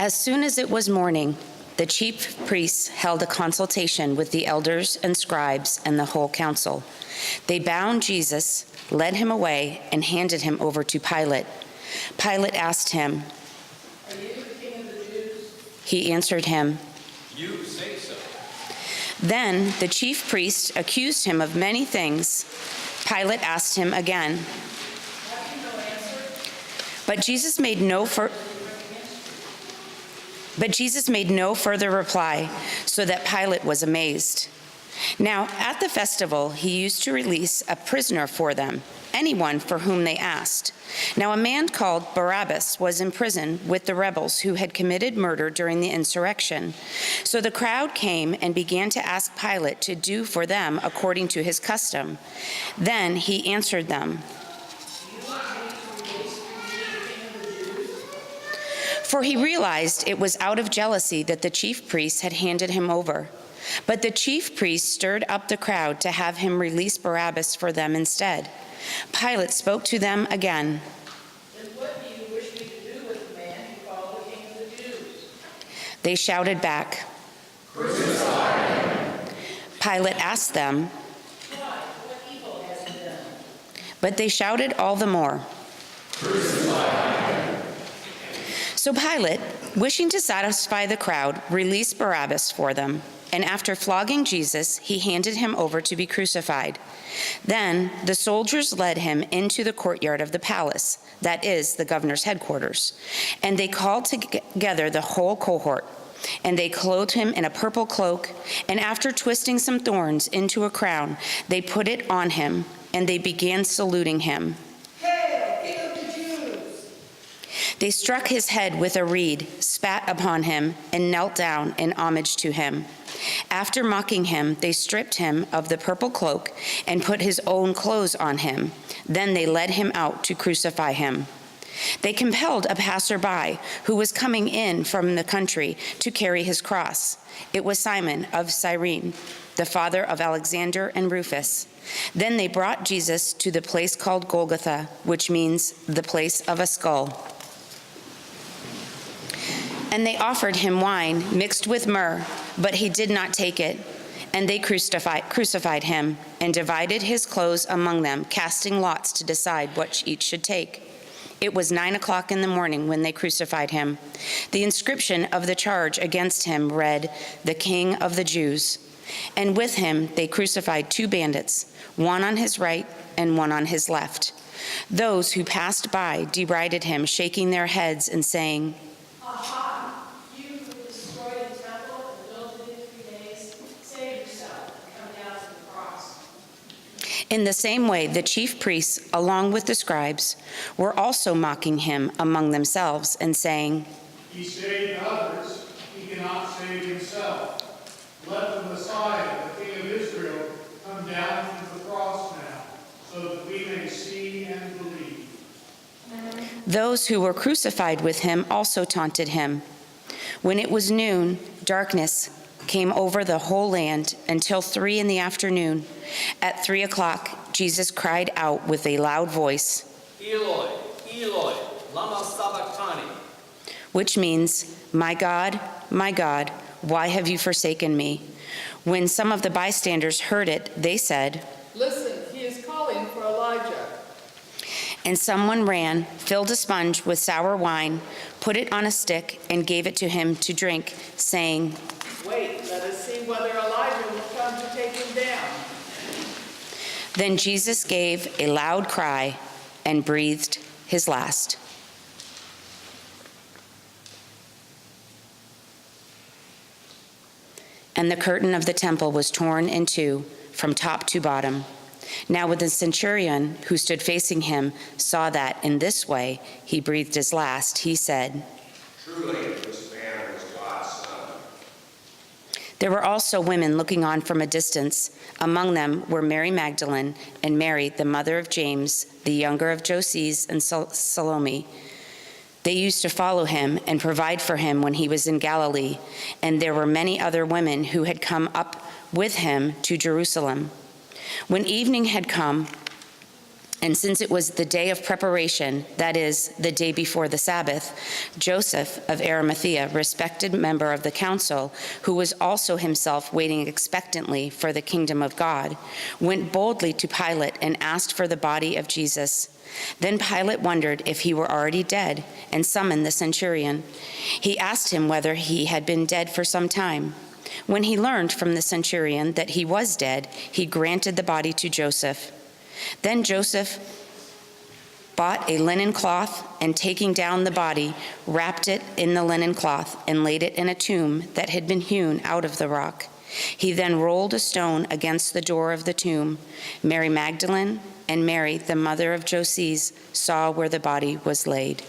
As soon as it was morning, the chief priests held a consultation with the elders and scribes and the whole council. They bound Jesus, led him away, and handed him over to Pilate. Pilate asked him, "Are you the king of the Jews?" He answered him, "You say so." Then the chief priests accused him of many things. Pilate asked him again. "Have you no answer?" But Jesus made no further reply, so that Pilate was amazed. Now, at the festival, he used to release a prisoner for them, anyone for whom they asked. Now, a man called Barabbas was in prison with the rebels who had committed murder during the insurrection. So the crowd came and began to ask Pilate to do for them according to his custom. Then he answered them, for he realized it was out of jealousy that the chief priests had handed him over. But the chief priests stirred up the crowd to have him release Barabbas for them instead. Pilate spoke to them again. "Then what do you wish me to do with the man you call the king of the Jews?" They shouted back. "Crucify him." Pilate asked them, "Why? What evil has he done?" but they shouted all the more. "Crucify him." So Pilate, wishing to satisfy the crowd, released Barabbas for them. And after flogging Jesus, he handed him over to be crucified. Then the soldiers led him into the courtyard of the palace, that is, the governor's headquarters. And they called together the whole cohort. And they clothed him in a purple cloak, and after twisting some thorns into a crown, they put it on him, and they began saluting him. "Hail, King of the Jews!" They struck his head with a reed, spat upon him, and knelt down in homage to him. After mocking him, they stripped him of the purple cloak and put his own clothes on him. Then they led him out to crucify him. They compelled a passerby who was coming in from the country to carry his cross. It was Simon of Cyrene, the father of Alexander and Rufus. Then they brought Jesus to the place called Golgotha, which means the place of a skull. And they offered him wine mixed with myrrh, but he did not take it. And they crucified him and divided his clothes among them, casting lots to decide what each should take. It was 9 o'clock in the morning when they crucified him. The inscription of the charge against him read, "The King of the Jews." And with him they crucified 2 bandits, one on his right and one on his left. Those who passed by derided him, shaking their heads and saying, "Aha! You who destroyed the temple and built it in 3 days, save yourself and come down from the cross." In the same way, the chief priests, along with the scribes, were also mocking him among themselves and saying, "He saved others, he cannot save himself. Let the Messiah, the King of Israel, come down from the cross now, so that we may see and believe." Those who were crucified with him also taunted him. When it was noon, darkness came over the whole land until 3 p.m. At 3 o'clock, Jesus cried out with a loud voice, "Eloi, Eloi, lama sabachthani," which means, my God, why have you forsaken me?" When some of the bystanders heard it, they said, "Listen, he is calling for Elijah." and someone ran, filled a sponge with sour wine, put it on a stick, and gave it to him to drink, saying, "Wait, let us see whether Elijah will come to take him down." Then Jesus gave a loud cry and breathed his last. And the curtain of the temple was torn in two from top to bottom. Now when the centurion who stood facing him saw that in this way he breathed his last, he said, "Truly, this man was God's son." There were also women looking on from a distance. Among them were Mary Magdalene and Mary, the mother of James, the younger of Joses, and Salome. They used to follow him and provide for him when he was in Galilee, and there were many other women who had come up with him to Jerusalem. When evening had come And since it was the day of preparation, that is, the day before the Sabbath, Joseph of Arimathea, respected member of the council, who was also himself waiting expectantly for the kingdom of God, went boldly to Pilate and asked for the body of Jesus. Then Pilate wondered if he were already dead and summoned the centurion. He asked him whether he had been dead for some time. When he learned from the centurion that he was dead, he granted the body to Joseph. Then Joseph bought a linen cloth and, taking down the body, wrapped it in the linen cloth and laid it in a tomb that had been hewn out of the rock. He then rolled a stone against the door of the tomb. Mary Magdalene and Mary, the mother of Joses, saw where the body was laid.